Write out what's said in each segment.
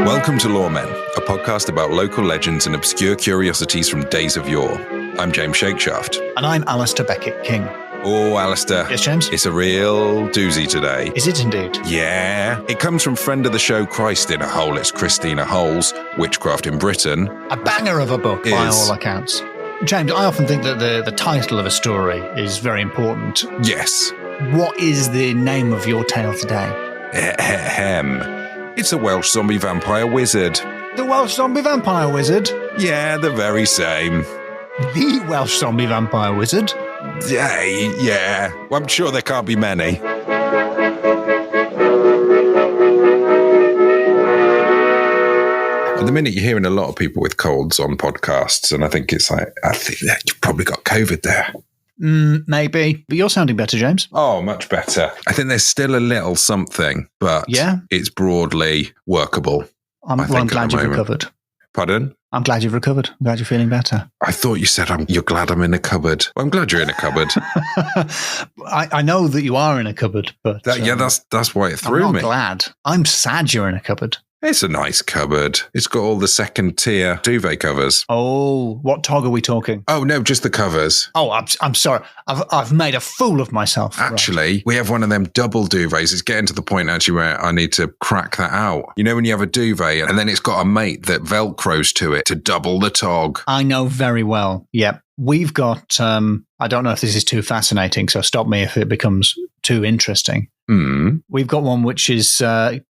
Welcome to Loremen, a podcast about local legends and obscure curiosities from days of yore. I'm James Shakeshaft. And I'm Alasdair Beckett-King. Oh, Alasdair. Yes, James? It's a real doozy today. Is it indeed? Yeah. It comes from friend of the show, Christina Hole. It's Christina Hole's Witchcraft in Britain. A banger of a book, by all accounts. James, I often think that the title of a story is very important. Yes. What is the name of your tale today? It's a Welsh zombie vampire wizard. The Welsh zombie vampire wizard? Yeah, the very same. The Welsh zombie vampire wizard? Yeah. Well, I'm sure there can't be many. At the minute, you're hearing a lot of people with colds on podcasts, and I think it's like, I think that you've probably got COVID there. Maybe. But you're sounding better, James. Oh, much better. I think there's still a little something, but it's broadly workable. I'm glad you've recovered. Pardon? I'm glad you've recovered. I'm glad you're feeling better. I thought you said you're glad I'm in a cupboard. Well, I'm glad you're in a cupboard. I know that you are in a cupboard, but... that's why it threw me. I'm not glad. I'm sad you're in a cupboard. It's a nice cupboard. It's got all the second tier duvet covers. Oh, what tog are we talking? Oh, no, just the covers. Oh, I'm sorry. I've made a fool of myself. Actually, We have one of them double duvets. It's getting to the point actually where I need to crack that out. You know when you have a duvet and then it's got a mate that velcros to it to double the tog? I know very well. Yep. We've got, I don't know if this is too fascinating, so stop me if it becomes too interesting. We've got one which is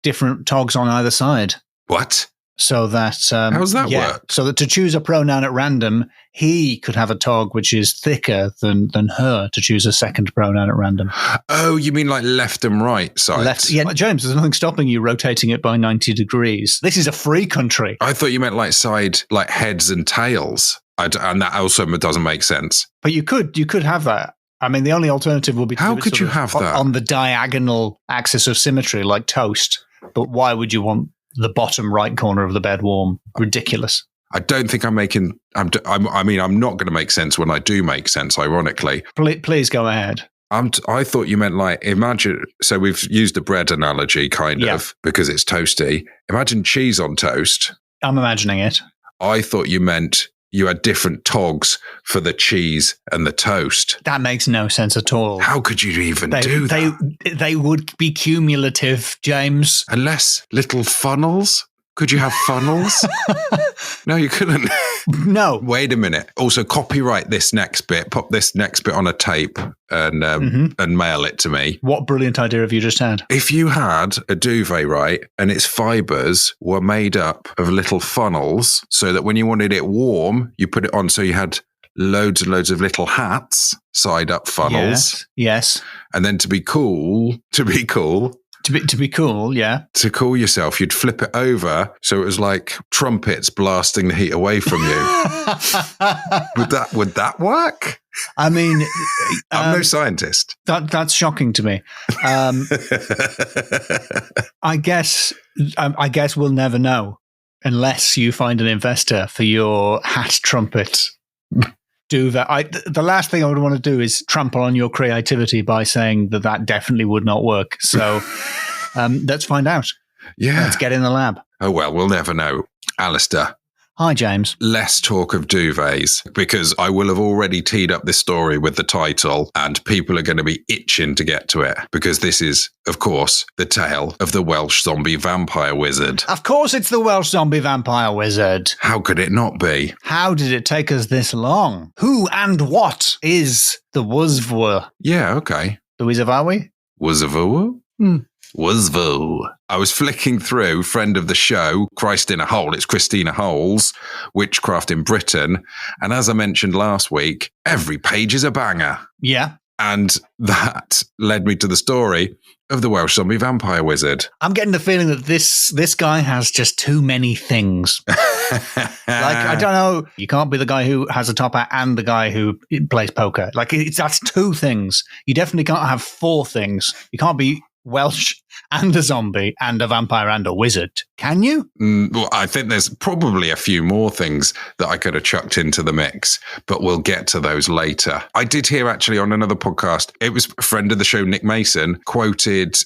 different togs on either side. What? So that... how does that work? So that to choose a pronoun at random, he could have a tog which is thicker than her to choose a second pronoun at random. Oh, you mean like left and right sides? Yeah, James, there's nothing stopping you rotating it by 90 degrees. This is a free country. I thought you meant like side, like heads and tails. And that also doesn't make sense. But you could have that. I mean, the only alternative would be to how could you have that on the diagonal axis of symmetry, like toast? But why would you want the bottom right corner of the bed warm? Ridiculous. I don't think I'm making. I'm not going to make sense when I do make sense. Ironically, please go ahead. I thought you meant like imagine. So we've used the bread analogy, kind of, because it's toasty. Imagine cheese on toast. I'm imagining it. I thought you meant you had different togs for the cheese and the toast. That makes no sense at all. How could you even do that? They would be cumulative, James. Unless little funnels. Could you have funnels? No, you couldn't. No. Wait a minute. Also, copyright this next bit. Pop this next bit on a tape and mail it to me. What brilliant idea have you just had? If you had a duvet, right, and its fibers were made up of little funnels so that when you wanted it warm, you put it on so you had loads and loads of little hats, side up funnels. Yes. And then to be cool, yeah. To cool yourself, you'd flip it over so it was like trumpets blasting the heat away from you. Would that work? I mean, I'm no scientist. That's shocking to me. I guess we'll never know unless you find an investor for your hat trumpet duvet. The last thing I would want to do is trample on your creativity by saying that definitely would not work. So let's find out. Yeah. Let's get in the lab. Oh, well, we'll never know. Alasdair. Hi, James. Less talk of duvets, because I will have already teed up this story with the title and people are going to be itching to get to it, because this is, of course, the tale of the Welsh zombie vampire wizard. Of course it's the Welsh zombie vampire wizard. How could it not be? How did it take us this long? Who and what is the Wuzvwa? Yeah, okay. The Wizavawi? Wuzavawu? Wuzvo. I was flicking through friend of the show, Christina Hole. It's Christina Hole's Witchcraft in Britain. And as I mentioned last week, every page is a banger. Yeah. And that led me to the story of the Welsh zombie vampire wizard. I'm getting the feeling that this guy has just too many things. Like, I don't know. You can't be the guy who has a top hat and the guy who plays poker. Like, that's two things. You definitely can't have four things. You can't be Welsh and a zombie and a vampire and a wizard. Can you? Well, I think there's probably a few more things that I could have chucked into the mix, but we'll get to those later. I did hear actually on another podcast, it was a friend of the show, Nick Mason, quoted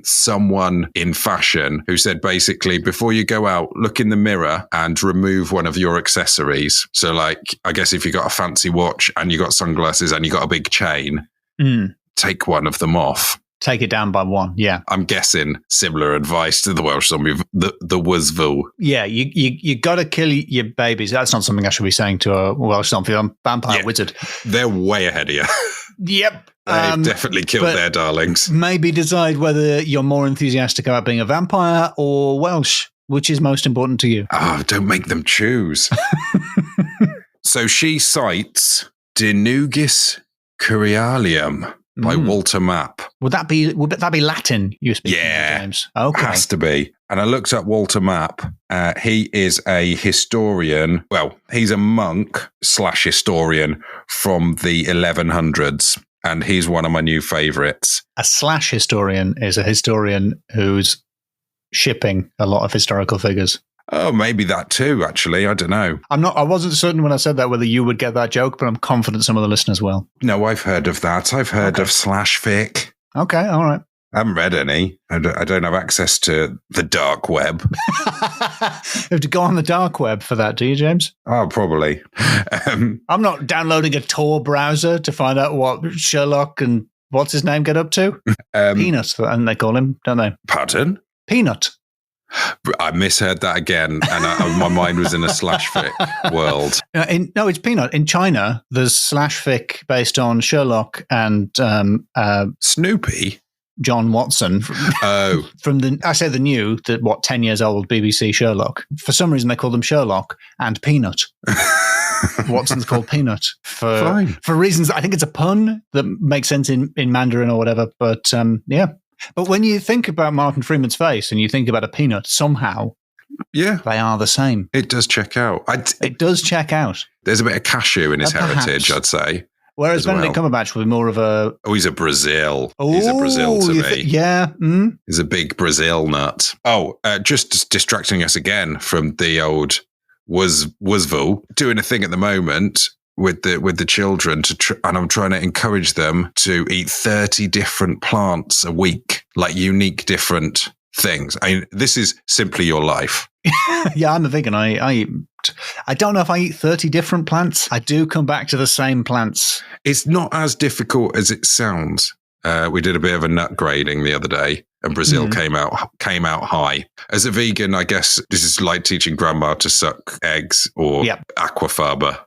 someone in fashion who said basically, before you go out, look in the mirror and remove one of your accessories. So like, I guess if you got a fancy watch and you got sunglasses and you got a big chain, take one of them off. Take it down by one, yeah. I'm guessing similar advice to the Welsh zombie, the Wuzvu. Yeah, you got to kill your babies. That's not something I should be saying to a Welsh zombie. I'm vampire wizard. They're way ahead of you. Yep. They've definitely killed their darlings. Maybe decide whether you're more enthusiastic about being a vampire or Welsh, which is most important to you. Oh, don't make them choose. So she cites De Nugis Curialium by Walter Mapp. Would that be Latin you speak? Yeah, James? Okay. Has to be. And I looked up Walter Mapp. He is a historian. Well, he's a monk/historian from the 1100s. And he's one of my new favourites. A slash historian is a historian who's shipping a lot of historical figures. Oh, maybe that too, actually. I don't know. I wasn't certain when I said that whether you would get that joke, but I'm confident some of the listeners will. No, I've heard of that. I've heard of slash fic. Okay, all right. I haven't read any. I don't have access to the dark web. You have to go on the dark web for that, do you, James? Oh, probably. I'm not downloading a Tor browser to find out what Sherlock and what's his name get up to. Peanut, and they call him, don't they? Pardon? Peanut. I misheard that again, and my mind was in a slash fic world. No, it's Peanut. In China, there's slash fic based on Sherlock and Snoopy? John Watson. From the new, 10 years old BBC Sherlock. For some reason, they call them Sherlock and Peanut. Watson's called Peanut for reasons. I think it's a pun that makes sense in Mandarin or whatever. But yeah. But when you think about Martin Freeman's face and you think about a peanut, somehow, they are the same. It does check out. It does check out. There's a bit of cashew in his heritage, I'd say. Whereas Benedict Cumberbatch was more of a... Oh, he's a Brazil. He's a Brazil to me. Yeah. He's a big Brazil nut. Oh, just distracting us again from the old Wuzvu. Doing a thing at the moment with the children and I'm trying to encourage them to eat 30 different plants a week, like unique different things. I mean, this is simply your life. Yeah, I'm a vegan. I don't know if I eat 30 different plants. I do come back to the same plants. It's not as difficult as it sounds. We did a bit of a nut grading the other day, and Brazil came out high. As a vegan, I guess this is like teaching grandma to suck eggs or aquafaba.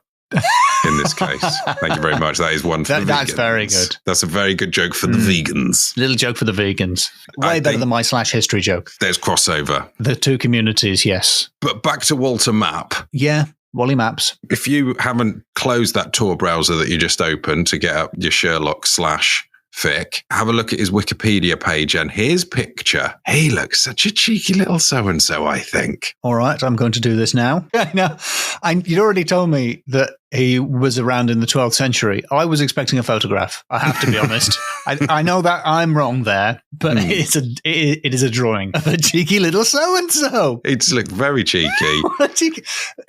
In this case, thank you very much. That is one for the vegans. That's very good. That's a very good joke for the vegans. Little joke for the vegans. Way better than my slash history joke. There's crossover. The two communities, yes. But back to Walter Mapp. Yeah, Wally Maps. If you haven't closed that Tor browser that you just opened to get up your Sherlock slash fic, have a look at his Wikipedia page and his picture. He looks such a cheeky little so-and-so, I think. All right, I'm going to do this now. You'd already told me that he was around in the 12th century. I was expecting a photograph, I have to be honest. I know that I'm wrong there, but it is a drawing of a cheeky little so-and-so. It's looked very cheeky.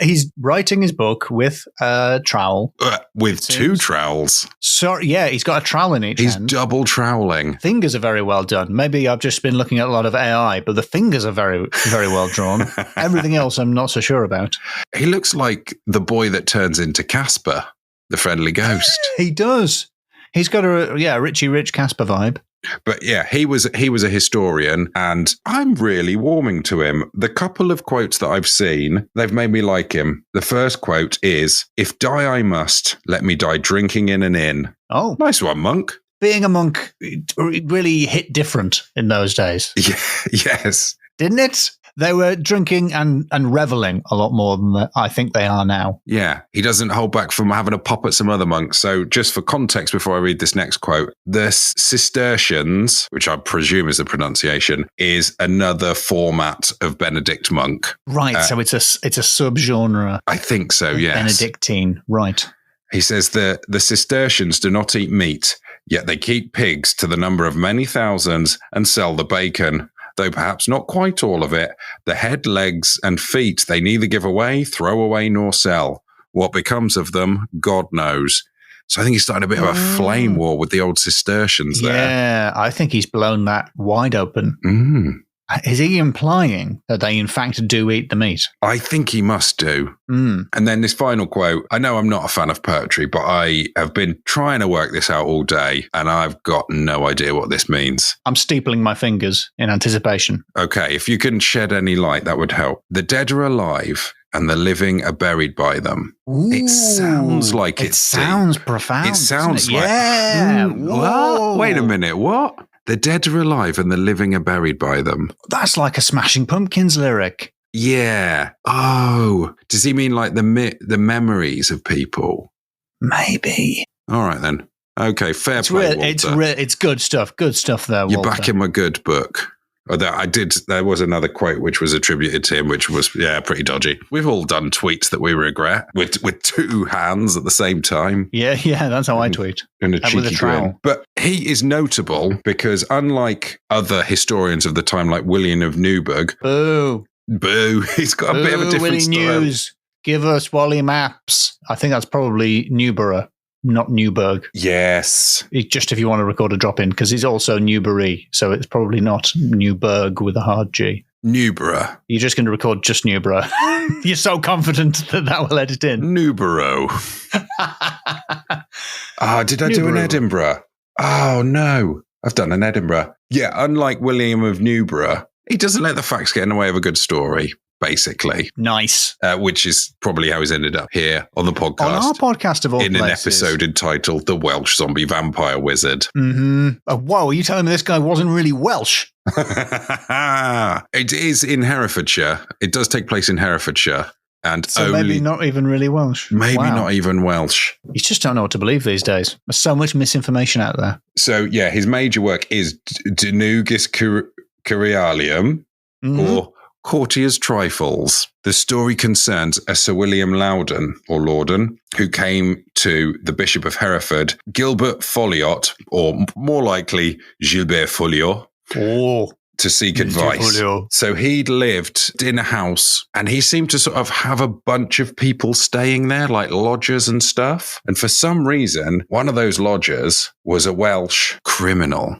He's writing his book with a trowel. With two trowels. Sorry, yeah, he's got a trowel in each hand. He's double troweling. Fingers are very well done. Maybe I've just been looking at a lot of AI, but the fingers are very, very well drawn. Everything else I'm not so sure about. He looks like the boy that turns into Casper, the friendly ghost. He does. He's got a Richie Rich Casper vibe. But yeah, he was a historian, and I'm really warming to him. The couple of quotes that I've seen, they've made me like him. The first quote is, "If die I must, let me die drinking in an inn." Oh, nice one, monk. Being a monk really hit different in those days. Yeah, yes. Didn't it? They were drinking and reveling a lot more than I think they are now. Yeah, he doesn't hold back from having a pop at some other monks. So just for context, before I read this next quote, the Cistercians, which I presume is the pronunciation, is another format of Benedict monk. Right, so it's a subgenre. I think so, yes. Benedictine, right. He says the Cistercians do not eat meat. Yet they keep pigs to the number of many thousands and sell the bacon, though perhaps not quite all of it. The head, legs, and feet they neither give away, throw away, nor sell. What becomes of them, God knows. So I think he's starting a bit of a flame war with the old Cistercians there. Yeah, I think he's blown that wide open. Is he implying that they in fact do eat the meat? I think he must do. And then this final quote, I know I'm not a fan of poetry, but I have been trying to work this out all day and I've got no idea what this means. I'm steepling my fingers in anticipation. Okay, if you can shed any light, that would help. The dead are alive and the living are buried by them. Ooh, it sounds like it sounds deep. Profound. It sounds like, yeah. What? Wait a minute, what? The dead are alive and the living are buried by them. That's like a Smashing Pumpkins lyric. Yeah. Oh, does he mean like the memories of people? Maybe. All right then. Okay, fair play, Walter. It's good stuff. Good stuff there, Walter. You're back in my good book. There was another quote which was attributed to him, which was, pretty dodgy. We've all done tweets that we regret with two hands at the same time. Yeah, that's how I tweet. And a cheeky grin. But he is notable because unlike other historians of the time, like William of Newburgh. Boo. He's got a bit of a different Willie style. News. Give us Wally maps. I think that's probably Newburgh, not Newburgh. Yes. Just if you want to record a drop in, because he's also Newbury, so it's probably not Newburgh with a hard G. Newburgh. You're just going to record just Newburgh. You're so confident that will edit in. Newburgh. Did I do an Edinburgh? Oh, no. I've done an Edinburgh. Yeah, unlike William of Newburgh, he doesn't let the facts get in the way of a good story, basically. Nice. Which is probably how he's ended up here on the podcast. On our podcast of all in places. An episode entitled The Welsh Zombie Vampire Wizard. Whoa, are you telling me this guy wasn't really Welsh? It is in Herefordshire. It does take place in Herefordshire. And so maybe not even really Welsh. Maybe not even Welsh. You just don't know what to believe these days. There's so much misinformation out there. So, yeah, his major work is De Nugis Curialium, or Courtier's Trifles. The story concerns a Sir William Loudon, or Lorden, who came to the Bishop of Hereford, Gilbert Folliot, or more likely Gilbert Folliot, to seek advice. So he'd lived in a house and he seemed to sort of have a bunch of people staying there, like lodgers and stuff. And for some reason, one of those lodgers was a Welsh criminal.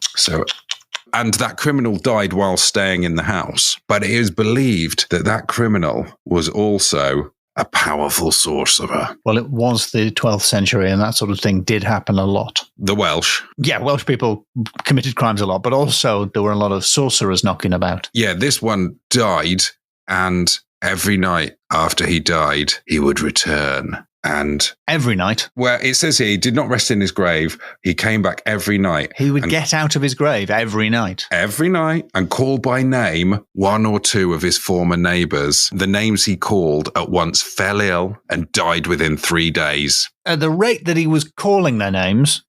And that criminal died while staying in the house. But it is believed that that criminal was also a powerful sorcerer. Well, it was the 12th century and that sort of thing did happen a lot. The Welsh? Yeah, Welsh people committed crimes a lot, but also there were a lot of sorcerers knocking about. Yeah, this one died, and every night after he died, he would return. And every night? Well, it says here he did not rest in his grave. He came back every night. He would get out of his grave every night? Every night, and call by name one or two of his former neighbours. The names he called at once fell ill and died within 3 days. At the rate that he was calling their names,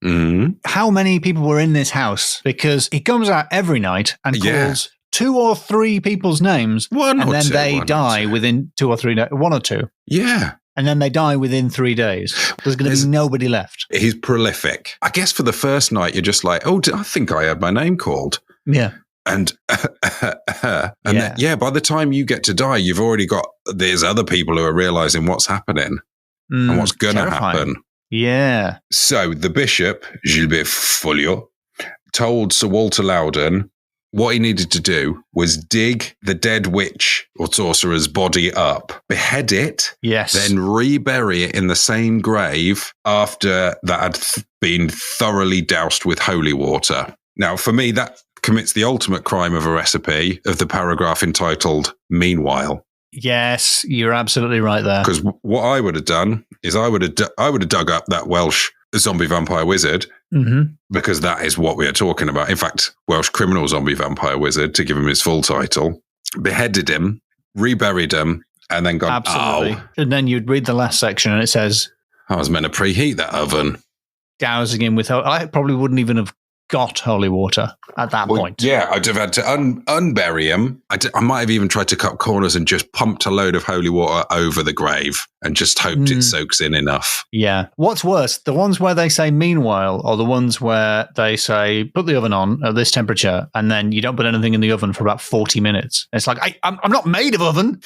how many people were in this house? Because he comes out every night and calls 2 or 3 people's names, and then they die within 2 or 3 days. 1 or 2. Yeah. And then they die within 3 days. There's going to be nobody left. He's prolific. I guess for the first night, you're just like, oh, I think I had my name called. Yeah. And then, by the time you get to die, you've already got, there's other people who are realizing what's happening and what's going to happen. Yeah. So the bishop, Gilbert Folliot, told Sir Walter Loudon what he needed to do was dig the dead witch or sorcerer's body up, behead it, then rebury it in the same grave after that had been thoroughly doused with holy water. Now, for me, that commits the ultimate crime of a recipe of the paragraph entitled Meanwhile. Yes, you're absolutely right there. Because what I would have done is I would have dug up that Welsh zombie vampire wizard, because that is what we are talking about. In fact, Welsh criminal zombie vampire wizard, to give him his full title, beheaded him, reburied him, and then gone, absolutely. And then you'd read the last section and it says, I was meant to preheat that oven. Dousing him with, I probably wouldn't even have got holy water at that point. Yeah, I'd have had to unbury him. I might have even tried to cut corners and just pumped a load of holy water over the grave and just hoped it soaks in enough. Yeah. What's worse, the ones where they say meanwhile, or the ones where they say put the oven on at this temperature and then you don't put anything in the oven for about 40 minutes. It's like, I'm not made of oven.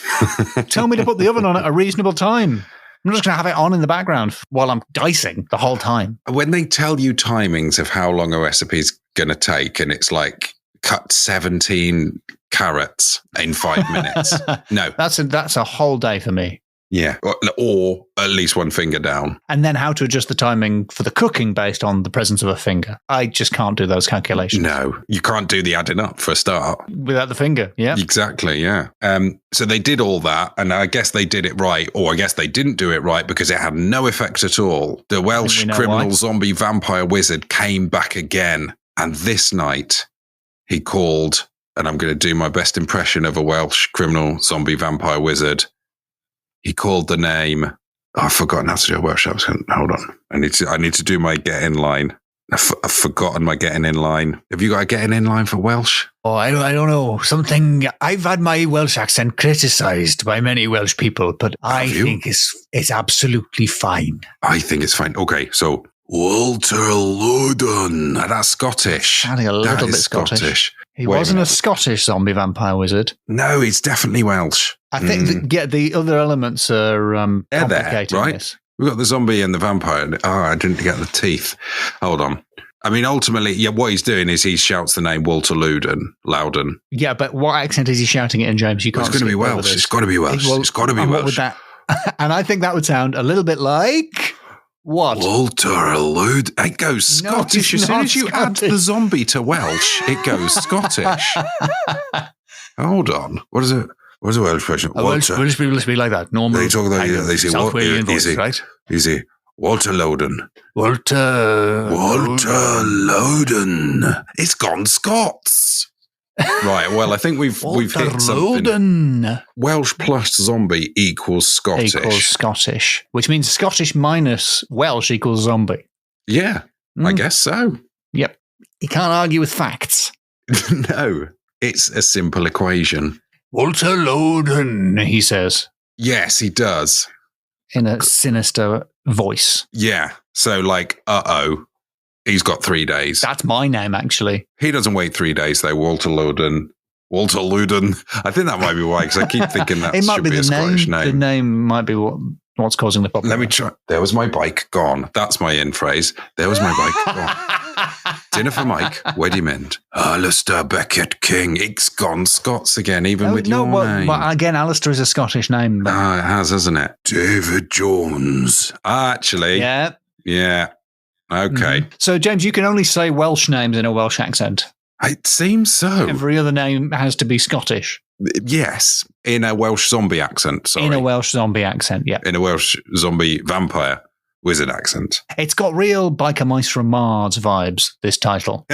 Tell me to put the oven on at a reasonable time. I'm just going to have it on in the background while I'm dicing the whole time. When they tell you timings of how long a recipe's going to take, and it's like cut 17 carrots in 5 minutes. No. That's a whole day for me. Yeah. Or at least one finger down. And then how to adjust the timing for the cooking based on the presence of a finger. I just can't do those calculations. No, you can't do the adding up for a start. Without the finger, yeah. Exactly, yeah. So they did all that, and I guess they did it right, or I guess they didn't do it right because it had no effect at all. The Welsh criminal zombie vampire wizard came back again, and this night he called, and I'm going to do my best impression of a Welsh criminal zombie vampire wizard. He called the name. Oh, I've forgotten how to do a Welsh accent. Hold on. I need to do my get in line. I've forgotten my getting in line. Have you got a getting in line for Welsh? Oh, I don't know. Something. I've had my Welsh accent criticised by many Welsh people, but I think it's absolutely fine. I think it's fine. Okay, so Walter Loden. That's Scottish. Sounding a little bit Scottish. He wasn't a Scottish zombie vampire wizard. No, he's definitely Welsh. I think the other elements are complicated. There, right? This. We've got the zombie and the vampire. Oh, I didn't get the teeth. Hold on. I mean, ultimately, yeah, what he's doing is he shouts the name Walter Loudon. Yeah, but what accent is he shouting it in, James? You can't. It's going to be Welsh. It's got to be Welsh. It's got to be Welsh. What would that? And I think that would sound a little bit like what? Walter Loudon. It goes Scottish. As soon as you add the zombie to Welsh, it goes Scottish. Hold on. What is it? What's a Welsh person? Welsh people speak like that. Normal. They talk like they say South Walian voice, right? Easy. Walter Loudon. Walter Loudon. It's gone Scots. Right. Well, I think we've hit something. Loudon. Welsh plus zombie equals Scottish. Which means Scottish minus Welsh equals zombie. Yeah, I guess so. Yep. You can't argue with facts. No, it's a simple equation. Walter Loudon, he says. Yes, he does. In a sinister voice. Yeah. So like, he's got 3 days. That's my name, actually. He doesn't wait 3 days, though. Walter Loudon. I think that might be why, because I keep thinking that should be a Scottish name. The name might be what's causing the problem. Let me try. There was my bike gone. That's my in phrase. There was my bike gone. Dinner for Mike. Wedding mend. Alasdair Beckett-King. It's gone Scots again, even with your name. But again, Alasdair is a Scottish name. It has, hasn't it? David Jones. Actually. Yeah. Yeah. Okay. Mm-hmm. So, James, you can only say Welsh names in a Welsh accent. It seems so. Every other name has to be Scottish. Yes. In a Welsh zombie accent, sorry. In a Welsh zombie accent, yeah. In a Welsh zombie vampire wizard accent. It's got real Biker Mice from Mars vibes, this title.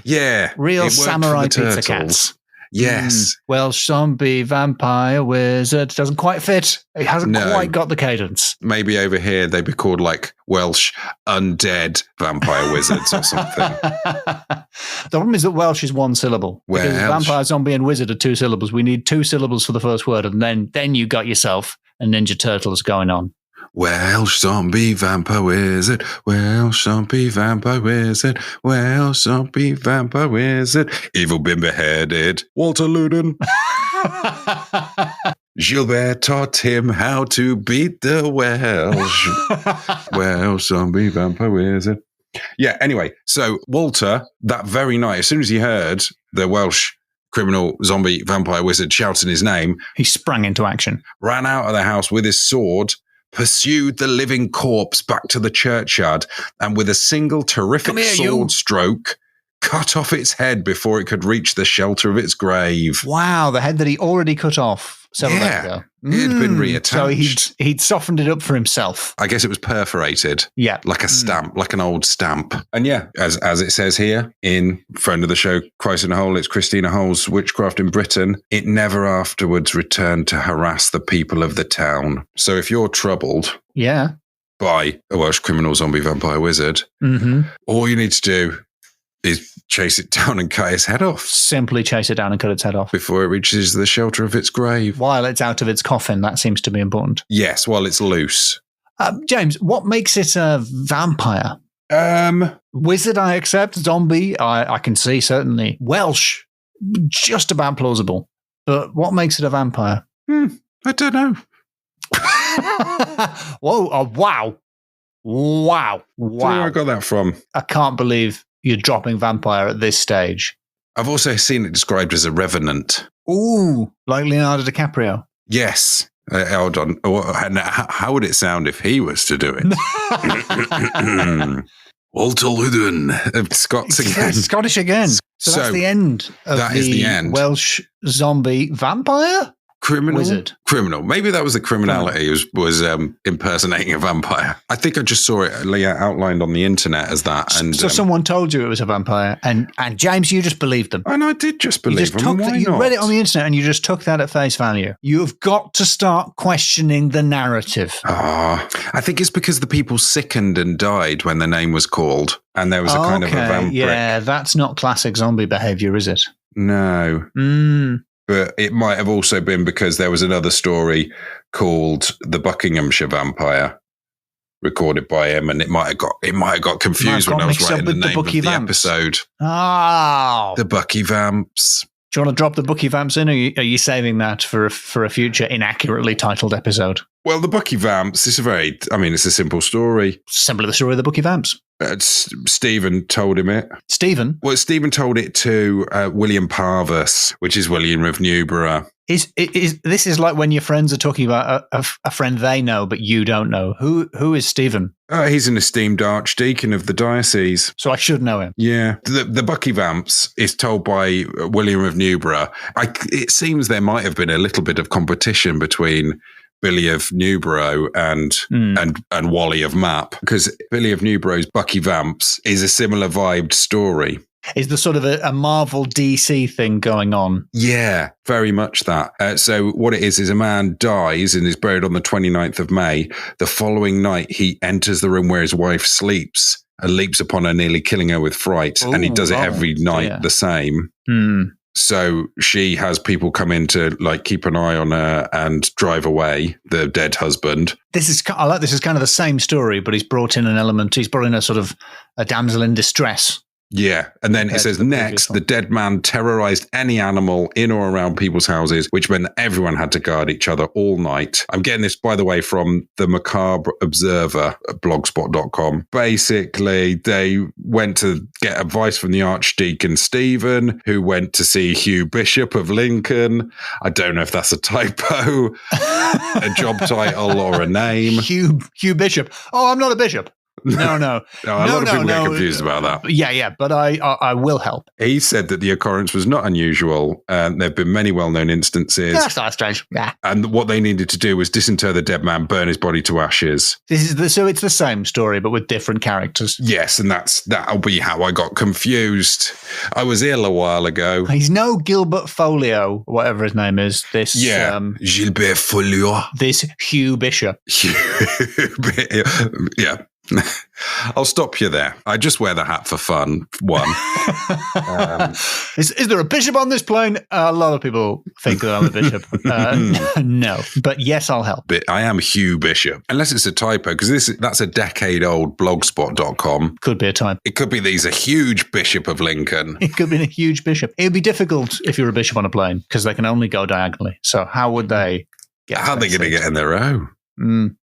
Yeah. Real samurai pizza cats. Yes. Welsh zombie vampire wizard. Doesn't quite fit. It hasn't quite got the cadence. Maybe over here they'd be called like Welsh undead vampire wizards or something. The problem is that Welsh is one syllable. Because vampire, zombie, and wizard are 2 syllables. We need 2 syllables for the first word, and then you got yourself a Ninja Turtles going on. Welsh zombie vampire wizard, Welsh zombie vampire wizard, Welsh zombie vampire wizard, evil been beheaded, Walter Loudon. Gilbert taught him how to beat the Welsh. Welsh zombie vampire wizard. Yeah, anyway, so Walter, that very night, as soon as he heard the Welsh criminal zombie vampire wizard shouting his name, he sprang into action, ran out of the house with his sword, pursued the living corpse back to the churchyard, and with a single terrific sword stroke, cut off its head before it could reach the shelter of its grave. Wow, the head that he already cut off several days ago. It had been reattached. So he'd softened it up for himself. I guess it was perforated. Yeah. Like a stamp, like an old stamp. And yeah, as it says here in friend of the show, Christina Hole, it's Christina Hole's Witchcraft in Britain, it never afterwards returned to harass the people of the town. So if you're troubled by a Welsh criminal zombie vampire wizard, all you need to do is chase it down and cut its head off. Simply chase it down and cut its head off. Before it reaches the shelter of its grave. While it's out of its coffin, that seems to be important. Yes, while it's loose. James, what makes it a vampire? Wizard, I accept. Zombie, I can see, certainly. Welsh, just about plausible. But what makes it a vampire? I don't know. Whoa, wow. Wow. Where I got that from? I can't believe you're dropping vampire at this stage. I've also seen it described as a revenant. Ooh, like Leonardo DiCaprio. Yes. Hold on. How would it sound if he was to do it? Walter Luden. Scots again. Scottish again. So that's the end of the end. Welsh zombie vampire? Criminal? Wizard. Criminal. Maybe that was the criminality, was impersonating a vampire. I think I just saw it outlined on the internet as that. And so someone told you it was a vampire, and James, you just believed them. And I did just believe them. Why not? You read it on the internet and you just took that at face value. You've got to start questioning the narrative. I think it's because the people sickened and died when the name was called, and there was a kind of a vampire. Yeah, that's not classic zombie behavior, is it? No. But it might have also been because there was another story called The Buckinghamshire Vampire, recorded by him, and it might have got confused when I was writing the name of the episode. Oh, The Bucky Vamps. Do you want to drop the Bucky Vamps in, or are you saving that for a future inaccurately titled episode? Well, the Bucky Vamps is it's a simple story. Simply the story of the Bucky Vamps. Stephen told him it. Stephen? Well, Stephen told it to William Parvus, which is William of Newburgh. This is like when your friends are talking about a friend they know, but you don't know. Who is Stephen? He's an esteemed archdeacon of the diocese. So I should know him. Yeah. The Bucky Vamps is told by William of Newburgh. It seems there might have been a little bit of competition between Billy of Newburgh and Wally of Map, because Billy of Newburgh's Bucky Vamps is a similar vibed story. Is there sort of a Marvel DC thing going on? Yeah, very much that. So what it is a man dies and is buried on the 29th of May. The following night, he enters the room where his wife sleeps and leaps upon her, nearly killing her with fright. And he does it every night the same. So she has people come in to keep an eye on her and drive away the dead husband. This is kind of the same story, but he's brought in a sort of a damsel in distress. Yeah. And then it says, next, the dead man terrorized any animal in or around people's houses, which meant that everyone had to guard each other all night. I'm getting this, by the way, from the Macabre Observer at blogspot.com. Basically, they went to get advice from the Archdeacon Stephen, who went to see Hugh Bishop of Lincoln. I don't know if that's a typo, a job title or a name. Hugh Bishop. Oh, I'm not a bishop. No. A lot of people get confused about that. Yeah, but I will help. He said that the occurrence was not unusual. There have been many well-known instances. That's not strange. Yeah. And what they needed to do was disinter the dead man, burn his body to ashes. So it's the same story, but with different characters. Yes, and that'll be how I got confused. I was ill a while ago. He's no Gilbert Folio, whatever his name is. This Gilbert Folio. This Hugh Bishop. Yeah. I'll stop you there. I just wear the hat for fun. One. Is there a bishop on this plane? A lot of people think that I'm a bishop. No, but yes, I'll help. But I am Hugh Bishop. Unless it's a typo, because that's a decade-old blogspot.com. Could be a typo. It could be that he's a huge bishop of Lincoln. It could be a huge bishop. It would be difficult if you're a bishop on a plane, because they can only go diagonally. So how would they get How are they going to get in their row?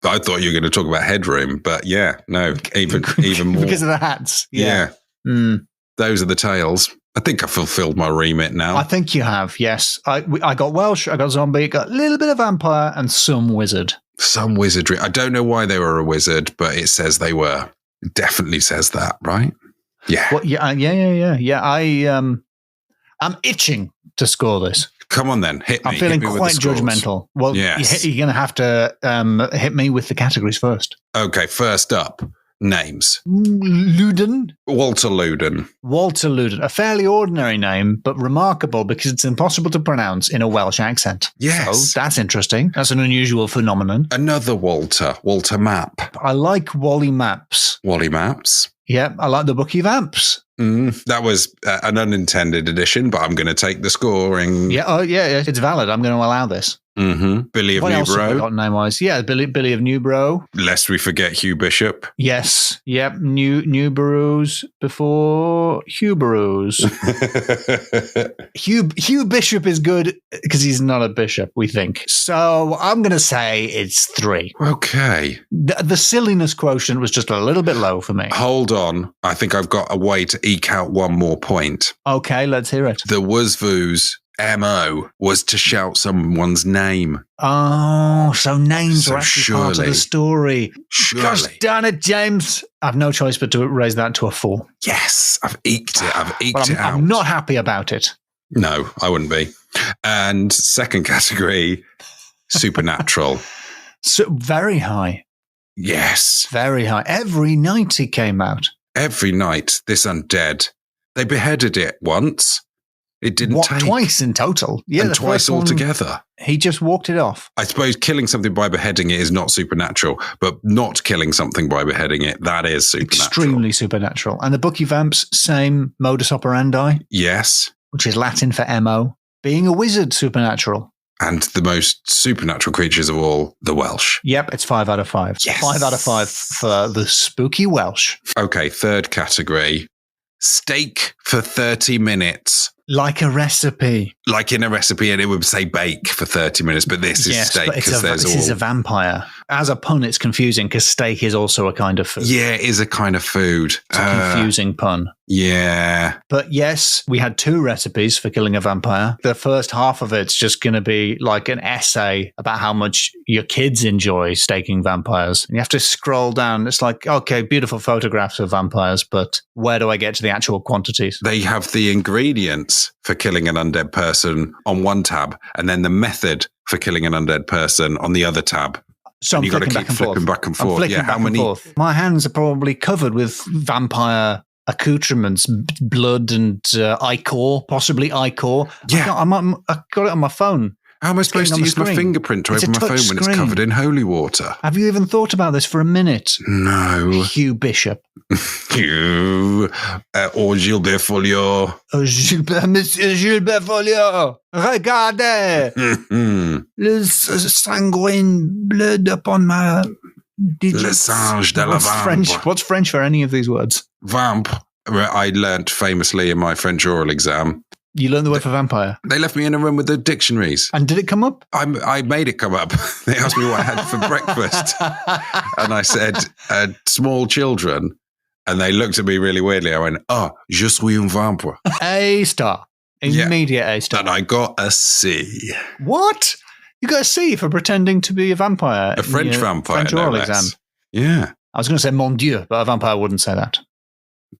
I thought you were going to talk about headroom, but no, even more. Because of the hats. Yeah. Those are the tales. I think I fulfilled my remit now. I think you have, yes. I got Welsh, I got zombie, got a little bit of vampire, and some wizard. Some wizardry. I don't know why they were a wizard, but it says they were. It definitely says that, right? Yeah. Well, yeah. I'm itching to score this. Come on then, hit me. I'm feeling quite judgmental. Well, yes. You're going to have to hit me with the categories first. Okay, first up, names. Luden. Walter Luden. Walter Luden. A fairly ordinary name, but remarkable because it's impossible to pronounce in a Welsh accent. Yes. So that's interesting. That's an unusual phenomenon. Another Walter Map. I like Wally Maps. Wally Maps. Yeah, I like the Bucky Vamps. That was an unintended addition, but I'm going to take the scoring. Yeah, it's valid. I'm going to allow this. Billy of What else have we Newburgh. got name-wise? Yeah, Billy of Newburgh. Lest we forget Hugh Bishop. Yes. Yep. Newburghs before Huberus. Hugh Bishop is good because he's not a bishop, we think. So I'm going to say it's 3. Okay. The silliness quotient was just a little bit low for me. Hold on. I think I've got a way to eke out one more point. Okay, let's hear it. The Wuzvoo's MO was to shout someone's name. Oh, so names are actually part of the story. Surely. Gosh darn it, James. I've no choice but to raise that to a 4. Yes, I've eked it. Out. I'm not happy about it. No, I wouldn't be. And second category, supernatural. So very high. Yes. Very high. Every night he came out. Every night, this undead. They beheaded it once. It didn't take. Twice in total. Yeah, and twice altogether. He just walked it off. I suppose killing something by beheading it is not supernatural, but not killing something by beheading it, that is supernatural. Extremely supernatural. And the Bookie Vamps, same modus operandi. Yes. Which is Latin for MO. Being a wizard, supernatural. And the most supernatural creatures of all, the Welsh. Yep, it's 5 out of 5. Yes. 5 out of 5 for the spooky Welsh. Okay, third category. Steak for 30 minutes. Like a recipe. Like in a recipe, and it would say bake for 30 minutes, but this is steak because this is a vampire. As a pun, it's confusing because steak is also a kind of food. Yeah, it is a kind of food. It's a confusing pun. Yeah. But yes, we had 2 recipes for killing a vampire. The first half of it's just going to be like an essay about how much your kids enjoy staking vampires. And you have to scroll down. It's like, okay, beautiful photographs of vampires, but where do I get to the actual quantities? They have the ingredients for killing an undead person on one tab, and then the method for killing an undead person on the other tab. So I'm flicking back and forth. Back and forth. Yeah, how many? My hands are probably covered with vampire accoutrements, blood and ichor, possibly ichor. Yeah, I got it on my phone. How am I supposed to use my fingerprint to open my phone when it's covered in holy water? Have you even thought about this for a minute? No. Hugh Bishop. Hugh. Or Gilbert Folliot. Monsieur Gilbert Folliot. Regardez. Le sanguine blood upon my digits. Le singe de la vamp. What's French for any of these words? Vamp. I learnt famously in my French oral exam. You learned the word for vampire? They left me in a room with the dictionaries. And did it come up? I made it come up. They asked me what I had for breakfast. And I said, small children. And they looked at me really weirdly. I went, je suis un vampire. A star. Immediate A star. And I got a C. What? You got a C for pretending to be a vampire? A French vampire, French oral exam. Yeah. I was going to say mon Dieu, but a vampire wouldn't say that.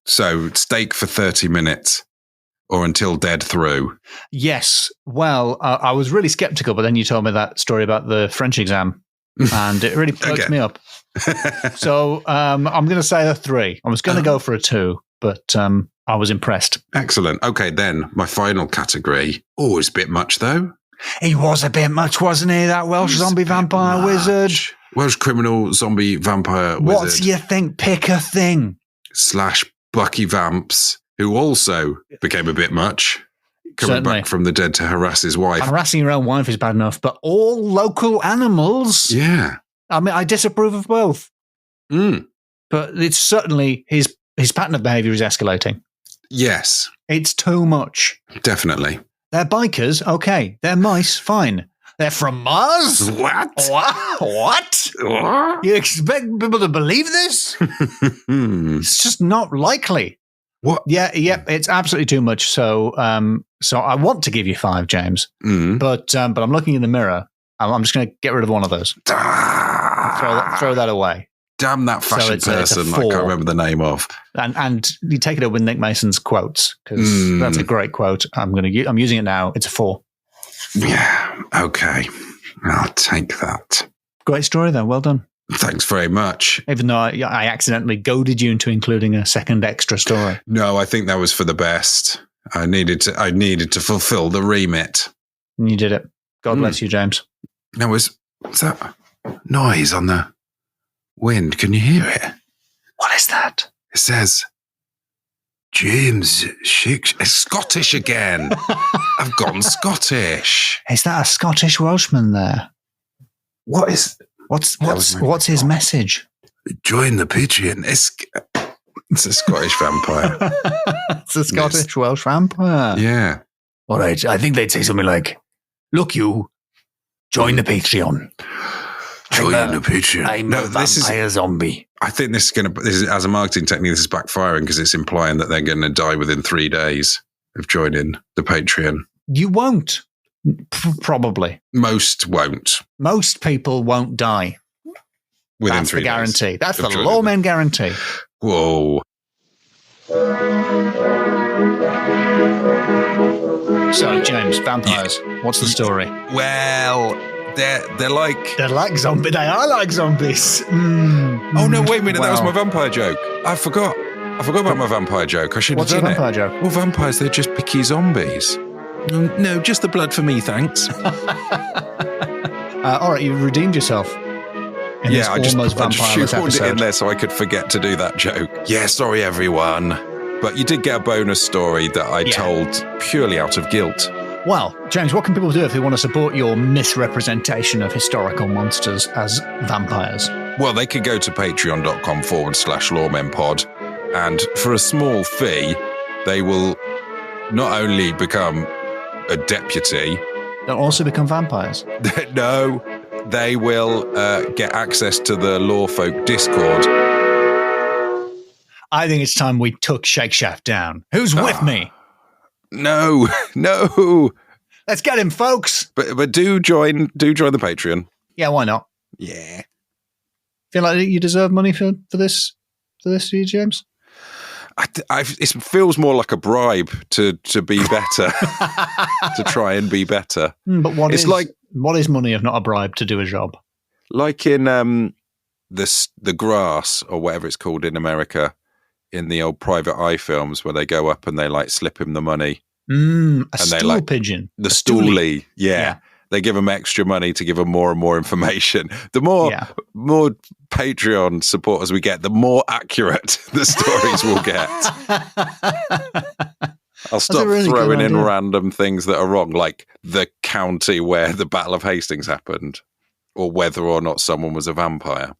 So steak for 30 minutes. Or until dead through. Yes. Well, I was really skeptical, but then you told me that story about the French exam, and it really perked me up. So I'm going to say a 3. I was going to go for a 2, but I was impressed. Excellent. Okay, then my final category. Oh, it's a bit much, though. He was a bit much, wasn't he? That Welsh zombie vampire wizard. Welsh criminal zombie vampire wizard. What do you think? Pick a thing. / Bucky Vamps. Who also became a bit much, coming back from the dead to harass his wife. Harassing your own wife is bad enough, but all local animals? Yeah. I mean, I disapprove of both. But it's certainly, his pattern of behavior is escalating. Yes. It's too much. Definitely. They're bikers, okay. They're mice, fine. They're from Mars? What? What? You expect people to believe this? It's just not likely. What? Yeah, it's absolutely too much. So I want to give you 5, James, but I'm looking in the mirror. I'm just going to get rid of one of those. Throw that away. Damn that fashion person! I can't remember the name of. And you take it up with Nick Mason's quotes because that's a great quote. I'm using it now. It's a 4. Yeah. Okay. I'll take that. Great story, though. Well done. Thanks very much. Even though I accidentally goaded you into including a second extra story. No, I think that was for the best. I needed to fulfill the remit. And you did it. God bless you, James. Now, what's that noise on the wind? Can you hear it? What is that? It says, James, Scottish again. I've gone Scottish. Is that a Scottish Welshman there? What's his message? Join the Patreon. It's a Scottish vampire. It's a Scottish Welsh vampire. Yeah. All right. I think they'd say something like, "Look, you, join the Patreon. Join the Patreon." I'm a vampire zombie. I think this is as a marketing technique, this is backfiring because it's implying that they're going to die within 3 days of joining the Patreon. You won't. Probably. Most won't. Most people won't die. Within That's 3 the days. guarantee. That's the Loremen guarantee. Whoa. So, James, vampires. What's the story? Well, they're like zombies. They are like zombies. Oh no! Wait a minute. That was my vampire joke. I forgot about my vampire joke. I should have done it. What's your vampire joke? Well, vampires, they're just picky zombies. No, just the blood for me, thanks. All right, you redeemed yourself. I just shoehorned it in there so I could forget to do that joke. Yeah, sorry everyone. But you did get a bonus story that I told purely out of guilt. Well, James, what can people do if they want to support your misrepresentation of historical monsters as vampires? Well, they could go to patreon.com/LoremenPod, and for a small fee, they will not only become a deputy... They'll also become vampires. No, they will get access to the Lawfolk Discord. I think it's time we took Shakeshaft down. Who's with me? No. Let's get him, folks. But do join the Patreon. Yeah, why not? Yeah. Feel like you deserve money for this, do you, James? It feels more like a bribe to be better, to try and be better. But what is money if not a bribe to do a job? Like in the Grass, or whatever it's called in America, in the old Private Eye films, where they go up and they like slip him the money. A stool pigeon. The stoolie. Yeah. They give them extra money to give them more and more information. The more Patreon supporters we get, the more accurate the stories will get. I'll stop throwing in random things that are wrong, like the county where the Battle of Hastings happened, or whether or not someone was a vampire.